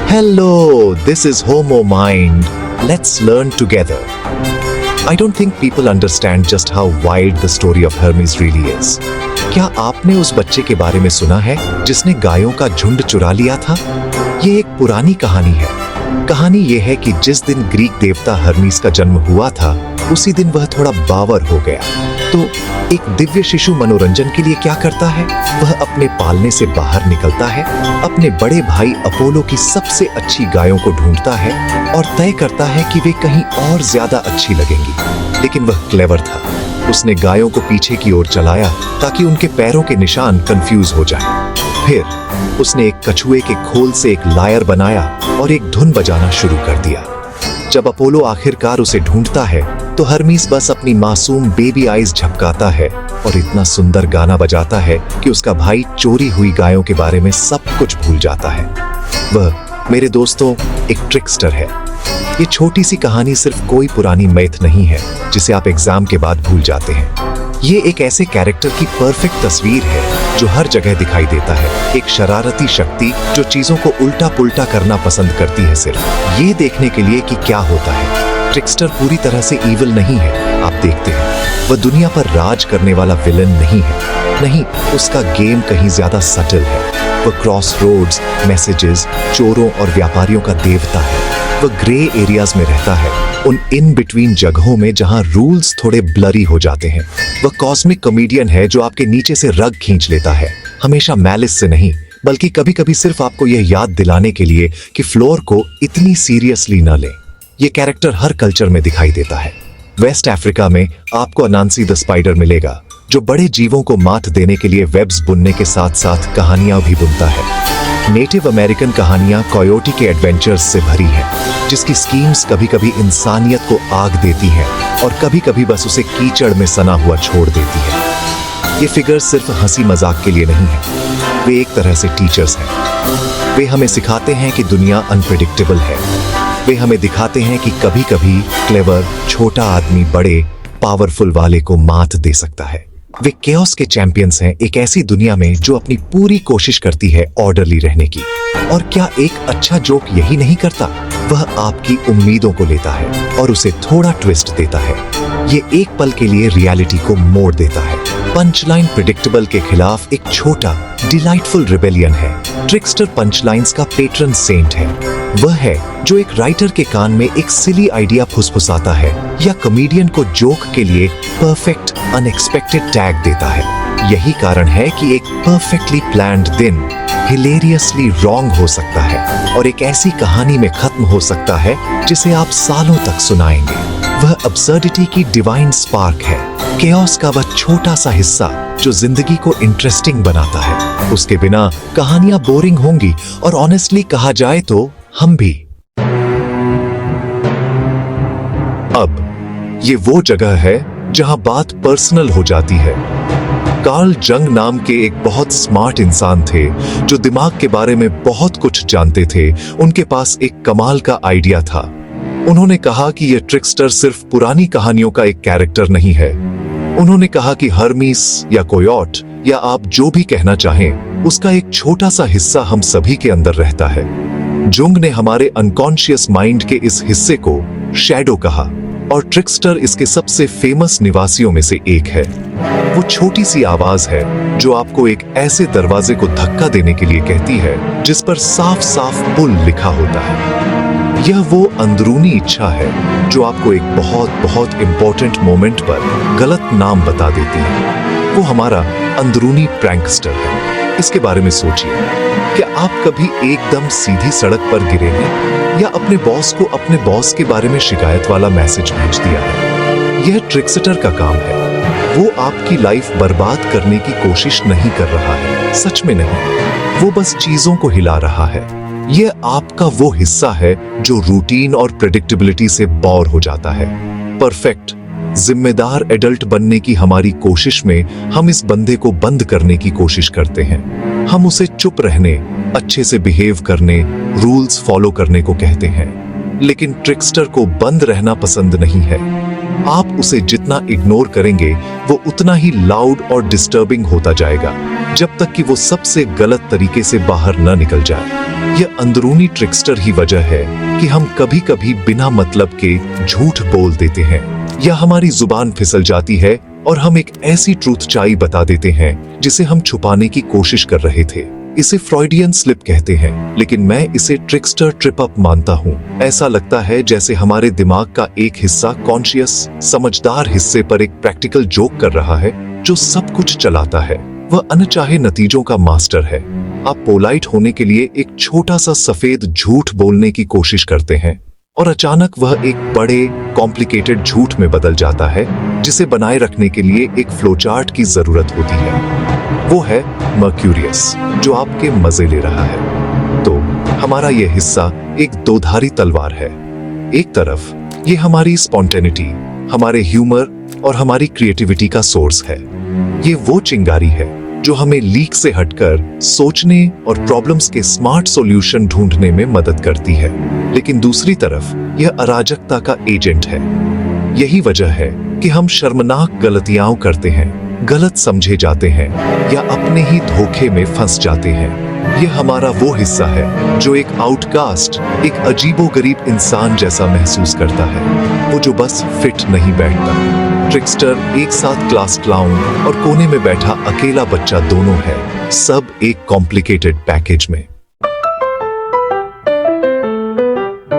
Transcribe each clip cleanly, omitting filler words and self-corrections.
Hello, this is Homo Mind. Let's learn together. I don't think people understand just how wild the story of Hermes really is. क्या आपने उस बच्चे के बारे में सुना है जिसने गायों का झुंड चुरा लिया था? ये एक पुरानी कहानी है। कहानी ये है कि जिस दिन ग्रीक देवता हर्मीस का जन्म हुआ था, उसी दिन वह थोड़ा बावर हो गया। तो एक दिव्य शिशु मनोरंजन के लिए क्या करता है? वह अपने पालने से बाहर निकलता है, अपने बड़े भाई अपोलो की सबसे अच्छी गायों को ढूंढता है और तय करता है कि वे कहीं और ज्यादा अच्छी लगेंगी। लेकिन वह क्लेवर था। उसने गायों को पीछे की ओर चलाया ताकि उनके पैरों के निशान कंफ्यूज हो जाएं। फिर उसने एक कछुए के खोल से एक लायर बनाया और एक धुन बजाना शुरू कर दिया। जब अपोलो आखिरकार उसे ढूंढता है तो हर्मीस बस अपनी मासूम बेबी आईज झपकाता है और इतना सुंदर गाना बजाता है कि उसका भाई चोरी हुई गायों के बारे में सब कुछ भूल जाता है। वह मेरे दोस्तों एक ट्रिकस्टर है। ये छोटी सी कहानी सिर्फ कोई पुरानी मैथ नहीं है जिसे आप एग्जाम के बाद भूल जाते हैं। ये एक ऐसे कैरेक्टर की परफेक्ट तस्वीर है जो हर जगह दिखाई देता है। एक शरारती शक्ति जो चीजों को उल्टा पुल्टा करना पसंद करती है सिर्फ ये देखने के लिए कि क्या होता है। ट्रिकस्टर पूरी तरह से ईविल नहीं है, आप देखते हैं। वह दुनिया पर राज करने वाला विलन नहीं है। नहीं, उसका गेम कहीं ज्यादा सटल है। वह क्रॉस रोड्स, मैसेजेस, चोरों और व्यापारियों का देवता है। वह ग्रे एरियाज में रहता है, उन इन बिटवीन जगहों में जहां रूल्स थोड़े ब्लरी हो जाते हैं। वह कॉस्मिक कॉमेडियन है जो आपके नीचे से रग खींच लेता है, हमेशा मैलिस से नहीं, बल्कि कभी कभी सिर्फ आपको यह याद दिलाने के लिए कि फ्लोर को इतनी सीरियसली न लें। यह कैरेक्टर हर कल्चर में दिखाई देता है। वेस्ट अफ्रीका में आपको अनांसी द स्पाइडर मिलेगा जो बड़े जीवों को मात देने के लिए वेब्स बुनने के साथ साथ कहानियां भी बुनता है। नेटिव अमेरिकन कहानियां कोयोटी के एडवेंचर्स से भरी हैं, जिसकी स्कीम्स कभी कभी इंसानियत को आग देती हैं और कभी कभी बस उसे कीचड़ में सना हुआ छोड़ देती है। ये फिगर्स सिर्फ हंसी मजाक के लिए नहीं है, वे एक तरह से टीचर्स हैं। वे हमें सिखाते हैं कि दुनिया अनप्रेडिक्टेबल है। वे हमें दिखाते हैं कि कभी कभी क्लेवर छोटा आदमी बड़े पावरफुल वाले को मात दे सकता है। वे केओस के चैंपियंस हैं, एक ऐसी दुनिया में जो अपनी पूरी कोशिश करती है ऑर्डरली रहने की। और क्या एक अच्छा जोक यही नहीं करता? वह आपकी उम्मीदों को लेता है और उसे थोड़ा ट्विस्ट देता है। ये एक पल के लिए रियलिटी को मोड़ देता है। पंचलाइन प्रेडिक्टेबल के खिलाफ एक छोटा डिलाइटफुल रिबेलियन है। ट्रिकस्टर पंचलाइंस का पेट्रन सेंट है। वह है जो एक राइटर के कान में एक सिली आइडिया फुसफुसाता है या कॉमेडियन को जोक के लिए परफेक्ट अनएक्सपेक्टेड टैग देता है। यही कारण है कि एक परफेक्टली प्लान्ड दिन हिलेरियसली रॉन्ग हो सकता है और एक ऐसी कहानी में खत्म हो सकता है जिसे आप सालों तक सुनाएंगे। वह अब्सर्डिटी की डिवाइन स्पार्क है, केओस का वह छोटा सा हिस्सा जो जिंदगी को इंटरेस्टिंग बनाता है। उसके बिना कहानियां बोरिंग होंगी और ऑनेस्टली कहा जाए तो हम भी। अब ये वो जगह है जहां बात पर्सनल हो जाती है। कार्ल जंग नाम के एक बहुत स्मार्ट इंसान थे जो दिमाग के बारे में बहुत कुछ जानते थे। उनके पास एक कमाल का आइडिया था। उन्होंने कहा कि यह ट्रिकस्टर सिर्फ पुरानी कहानियों का एक कैरेक्टर नहीं है। उन्होंने कहा कि हर्मीस या कोयोट या आप जो भी कहना चाहें, उसका एक छोटा सा हिस्सा हम सभी के अंदर रहता है। जुंग ने हमारे अनकॉन्शियस माइंड के इस हिस्से को शैडो कहा और ट्रिकस्टर इसके सबसे फेमस निवासियों में से एक है। वो छोटी सी आवाज है जो आपको एक ऐसे दरवाजे को धक्का देने के लिए कहती है जिस पर साफ साफ पुल लिखा होता है। यह वो अंदरूनी इच्छा है जो आपको एक बहुत बहुत इंपॉर्टेंट मोमेंट पर गलत नाम बता देती है। वो हमारा अंदरूनी प्रैंकस्टर है। इसके बारे में सोचिए, क्या आप कभी एकदम सीधी सड़क पर गिरे हैं या अपने बॉस को अपने बॉस के बारे में शिकायत वाला मैसेज भेज दिया है? यह ट्रिकस्टर का काम है। वो आपकी लाइफ बर्बाद करने की कोशिश नहीं कर रहा है, सच में नहीं। वो बस चीजों को हिला रहा है। यह आपका वो हिस्सा है जो रूटीन और प्रेडिक्टेबिलिटी से बोर हो जाता है। परफेक्ट जिम्मेदार एडल्ट बनने की हमारी कोशिश में हम इस बंदे को बंद करने की कोशिश करते हैं। हम उसे चुप रहने, अच्छे से बिहेव करने, रूल्स फॉलो करने को कहते हैं। लेकिन ट्रिकस्टर को बंद रहना पसंद नहीं है। आप उसे जितना इग्नोर करेंगे वो उतना ही लाउड और डिस्टर्बिंग होता जाएगा, जब तक कि वो सबसे गलत तरीके से बाहर न निकल जाए। यह अंदरूनी ट्रिक्स्टर ही वजह है कि हम कभी कभी बिना मतलब के झूठ बोल देते हैं, या हमारी जुबान फिसल जाती है और हम एक ऐसी ट्रूथ चाई बता देते हैं जिसे हम छुपाने की कोशिश कर रहे थे। इसे फ्रॉइडियन स्लिप कहते हैं, लेकिन मैं इसे ट्रिक्स्टर ट्रिप अप मानता हूँ। ऐसा लगता है जैसे हमारे दिमाग का एक हिस्सा कॉन्शियस समझदार हिस्से पर एक प्रैक्टिकल जोक कर रहा है जो सब कुछ चलाता है। वह अनचाहे नतीजों का मास्टर है। आप पोलाइट होने के लिए एक छोटा सा सफेद झूठ बोलने की कोशिश करते हैं और अचानक वह एक बड़े कॉम्प्लिकेटेड झूठ में बदल जाता है जिसे बनाए रखने के लिए एक फ्लोचार्ट की जरूरत होती है। वो है मर्क्यूरियस जो आपके मजे ले रहा है। तो हमारा यह हिस्सा एक दोधारी तलवार है। एक तरफ ये हमारी स्पॉन्टेनिटी, हमारे ह्यूमर और हमारी क्रिएटिविटी का सोर्स है। ये वो चिंगारी है जो हमें लीक से हटकर सोचने और प्रॉब्लम्स के स्मार्ट सॉल्यूशन ढूंढने में मदद करती है। लेकिन दूसरी तरफ यह अराजकता का एजेंट है। यही वजह है कि हम शर्मनाक गलतियां करते हैं, गलत समझे जाते हैं या अपने ही धोखे में फंस जाते हैं। यह हमारा वो हिस्सा है जो एक आउटकास्ट, एक अजीबोगरीब इंसान जैसा महसूस करता है, वो जो बस फिट नहीं बैठता। ट्रिक्स्टर एक साथ क्लास क्लाउन और कोने में बैठा अकेला बच्चा दोनों है, सब एक कॉम्प्लिकेटेड पैकेज में।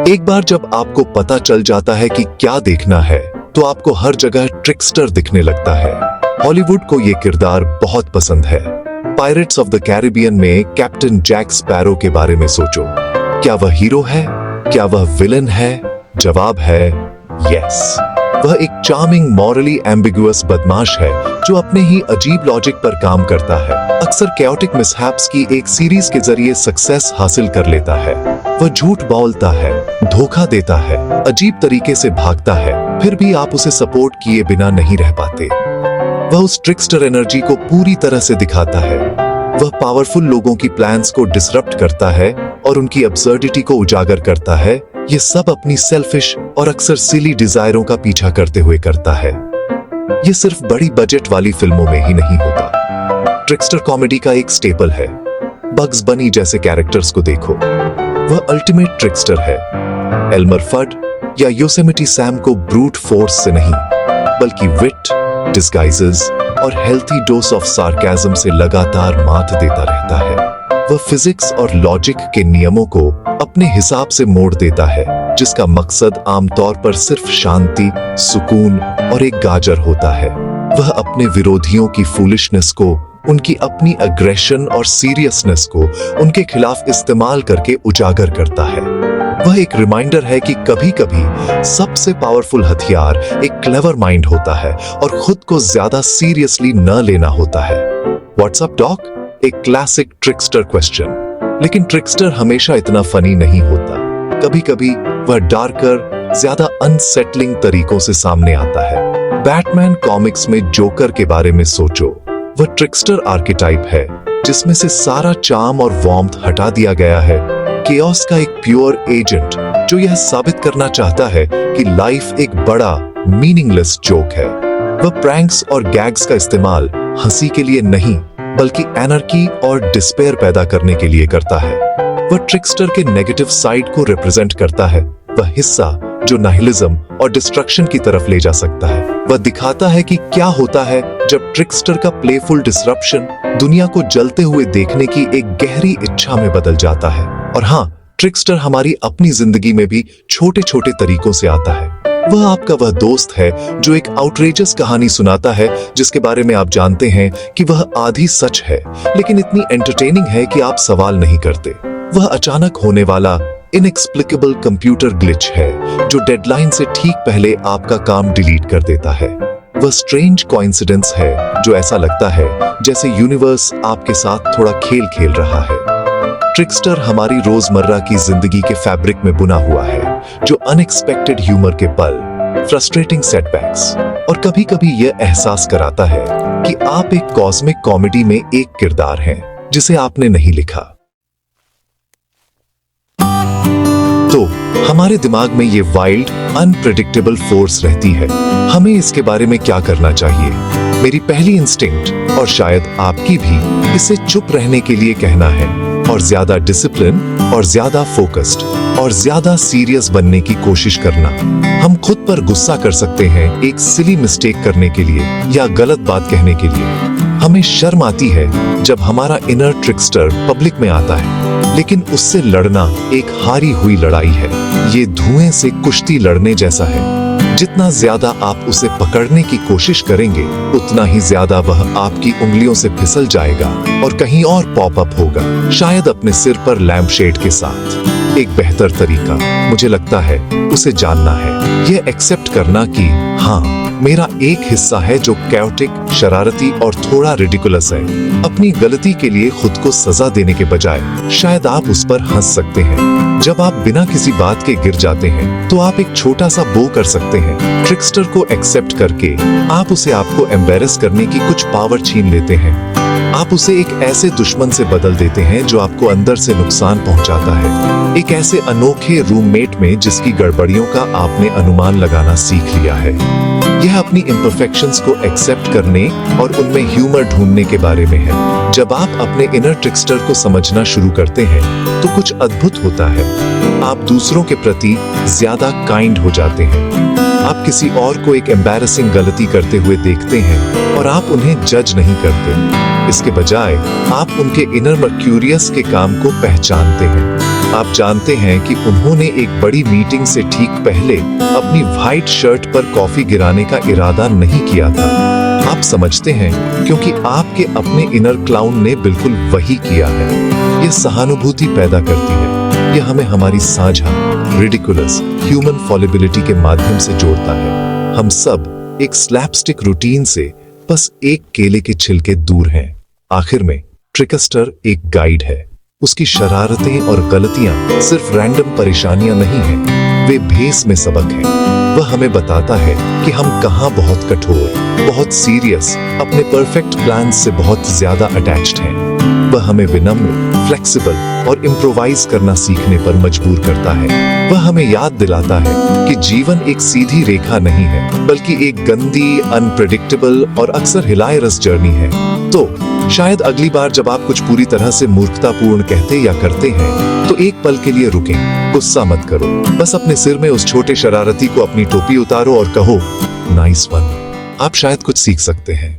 एक बार जब आपको पता चल जाता है कि क्या देखना है, तो आपको हर जगह ट्रिक्स्टर दिखने लगता है। हॉलीवुड को ये किरदार बहुत पसंद है। पायरेट्स ऑफ द कैरिबियन में कैप्टन जैक स्पैरो के बारे में सोचो। क्या वह हीरो है? क्या वह विलन है? जवाब है यस। वह एक चार्मिंग, मॉरली एम्बिगुअस बदमाश है जो अपने ही अजीब लॉजिक पर काम करता है। अक्सर कैओटिक मिसहैप्स की एक सीरीज के जरिए सक्सेस हासिल कर लेता है। वह झूठ बोलता है, धोखा देता है, अजीब तरीके से भागता है, फिर भी आप उसे सपोर्ट किए बिना नहीं रह पाते। वह उस ट्रिक्स्टर एनर्जी को पूरी तरह से दिखाता है। वह पावरफुल लोगों की प्लान्स को डिसरप्ट करता है और उनकी अब्सर्डिटी को उजागर करता है। ये सब अपनी सेल्फिश और अक्सर सिली डिजायरों का पीछा करते हुए करता है। ये सिर्फ बड़ी बजट वाली फिल्मों में ही नहीं होता। ट्रिक्स्टर कॉमेडी का एक स्टेपल है। बग्स बनी जैसे कैरेक्टर्स को देखो, वह अल्टीमेट ट्रिक्स्टर है। एल्मर फड या योसेमिटी सैम को ब्रूट फोर्स से नहीं, बल्कि विट, डिस्गाइजेस और हेल्थी डोज ऑफ सार्काज्म से लगातार मात देता रहता है। वह फिजिक्स और लॉजिक के नियमों को अपने हिसाब से मोड़ देता है, जिसका मकसद आमतौर पर सिर्फ शांति, सुकून और एक गाजर होता है। वह अपने विरोधियों की फूलिशनेस को, उनकी अपनी अग्रेशन और सीरियसनेस को उनके खिलाफ इस्तेमाल करके उजागर करता है। वह एक रिमाइंडर है कि कभी-कभी सबसे पावरफुल हथियार एक क्लेवर माइंड होता है और खुद को ज्यादा सीरियसली न लेना होता है। What's up dog? एक क्लासिक ट्रिक्स्टर क्वेश्चन। लेकिन ट्रिक्स्टर हमेशा इतना फनी नहीं होता। कभी-कभी वह डार्कर, ज्यादा अनसेटलिंग तरीकों से सामने आता है। बैटमैन कॉमिक्स में जोकर के बारे में सोचो। वह ट्रिक्स्टर आर्केटाइप है जिसमें से सारा चार्म और वार्मथ हटा दिया गया है। केओस का एक प्योर एजेंट जो यह साबित करना चाहता है कि लाइफ एक बड़ा मीनिंगलेस जोक है। वह प्रैंक्स और गैग्स का इस्तेमाल हंसी के लिए नहीं, बल्कि एनर्की और डिस्पेयर पैदा करने के लिए करता है। वह ट्रिक्स्टर के नेगेटिव साइड को रिप्रेजेंट करता है, वह हिस्सा जो नाहिलिज्म और डिस्ट्रक्शन की तरफ ले जा सकता है। वह दिखाता है कि क्या होता है जब ट्रिक्स्टर का प्लेफुल डिसरप्शन दुनिया को जलते हुए देखने की एक गहरी इच्छा में बदल जाता है। और हाँ, ट्रिक्स्टर हमारी अपनी जिंदगी में भी छोटे छोटे तरीकों से आता है। वह आपका वह दोस्त है जो एक आउटरेजस कहानी सुनाता है जिसके बारे में आप जानते हैं कि वह आधी सच है, लेकिन इतनी एंटरटेनिंग है कि आप सवाल नहीं करते। वह अचानक होने वाला इनएक्सप्लिकेबल कंप्यूटर ग्लिच है जो डेडलाइन से ठीक पहले आपका काम डिलीट कर देता है। वह स्ट्रेंज कोइंसिडेंस है जो ऐसा लगता है जैसे यूनिवर्स आपके साथ थोड़ा खेल खेल रहा है। ट्रिक्स्टर हमारी रोजमर्रा की जिंदगी के फैब्रिक में बुना हुआ है, जो अनएक्सपेक्टेड ह्यूमर के पल, फ्रस्ट्रेटिंग सेटबैक्स और कभी-कभी यह एहसास कराता है कि आप एक कॉस्मिक कॉमेडी में एक किरदार हैं जिसे आपने नहीं लिखा। तो हमारे दिमाग में ये वाइल्ड, अनप्रेडिक्टेबल फोर्स रहती है। हमें इसके बारे में क्या करना चाहिए? मेरी पहली इंस्टिंक्ट, और शायद आपकी भी, इसे चुप रहने के लिए कहना है। और ज्यादा डिसिप्लिन और ज्यादा फोकस्ड और ज्यादा सीरियस बनने की कोशिश करना। हम खुद पर गुस्सा कर सकते हैं एक सिली मिस्टेक करने के लिए या गलत बात कहने के लिए। हमें शर्म आती है जब हमारा इनर ट्रिकस्टर पब्लिक में आता है, लेकिन उससे लड़ना एक हारी हुई लड़ाई है। ये धुएं से कुश्ती लड़ने जैसा है। जितना ज्यादा आप उसे पकड़ने की कोशिश करेंगे, उतना ही ज्यादा वह आपकी उंगलियों से फिसल जाएगा और कहीं और पॉप अप होगा, शायद अपने सिर पर लैंप शेड के साथ। एक बेहतर तरीका मुझे लगता है उसे जानना है, ये एक्सेप्ट करना कि हाँ, मेरा एक हिस्सा है जो कैओटिक, शरारती और थोड़ा रिडिकुलस है। अपनी गलती के लिए खुद को सजा देने के बजाय शायद आप उस पर हंस सकते हैं। जब आप बिना किसी बात के गिर जाते हैं तो आप एक छोटा सा बो कर सकते हैं। ट्रिकस्टर को एक्सेप्ट करके आप उसे आपको एम्बेरस करने की कुछ पावर छीन लेते हैं। आप उसे एक ऐसे दुश्मन से बदल देते हैं जो आपको अंदर से नुकसान पहुंचाता है। एक ऐसे अनोखे रूममेट में जिसकी गड़बड़ियों का आपने अनुमान लगाना सीख लिया है। यह अपनी इम्परफेक्शंस को एक्सेप्ट करने और उनमें ह्यूमर ढूंढने के बारे में है। जब आप अपने इनर ट्रिकस्टर को समझना शुरू करते हैं तो कुछ अद्भुत होता है। आप दूसरों के प्रति ज्यादा काइंड हो जाते हैं। आप किसी और को एक एम्बैरेसिंग गलती करते हुए देखते हैं और आप उन्हें जज नहीं करते। इसके बजाय आप उनके इनर मर्क्यूरियस के काम को पहचानते हैं। आप जानते हैं कि उन्होंने एक बड़ी मीटिंग से ठीक पहले अपनी व्हाइट शर्ट पर कॉफी गिराने का इरादा नहीं किया था। आप समझते हैं क्योंकि आपके अपने इनर क्लाउन ने बिल्कुल वही किया है। यह सहानुभूति पैदा करती है। यह हमें हमारी साझा रिडिकुलस ह्यूमन फॉलिबिलिटी के माध्यम से जोड़ता है। हम सब एक स्लैपस्टिक रूटीन से बस एक केले के छिलके दूर हैं। आखिर में ट्रिकस्टर एक गाइड है। उसकी शरारतें और गलतियां सिर्फ रैंडम परेशानियां नहीं हैं, वे भेस में सबक हैं। वह हमें बताता है कि हम कहां बहुत कठोर, बहुत सीरियस, अपने परफेक्ट प्लान से बहुत ज्यादा अटैच्ड हैं। वह हमें विनम्र, फ्लेक्सिबल और इम्प्रोवाइज करना सीखने पर मजबूर करता है। वह हमें याद दिलाता है कि जीवन एक सीधी रेखा नहीं है, बल्कि एक गंदी, अनप्रेडिक्टेबल और अक्सर हिलायरस जर्नी है। तो शायद अगली बार जब आप कुछ पूरी तरह से मूर्खतापूर्ण कहते या करते हैं तो एक पल के लिए रुकें, गुस्सा मत करो, बस अपने सिर में उस छोटे शरारती को अपनी टोपी उतारो और कहो नाइस वन। आप शायद कुछ सीख सकते हैं।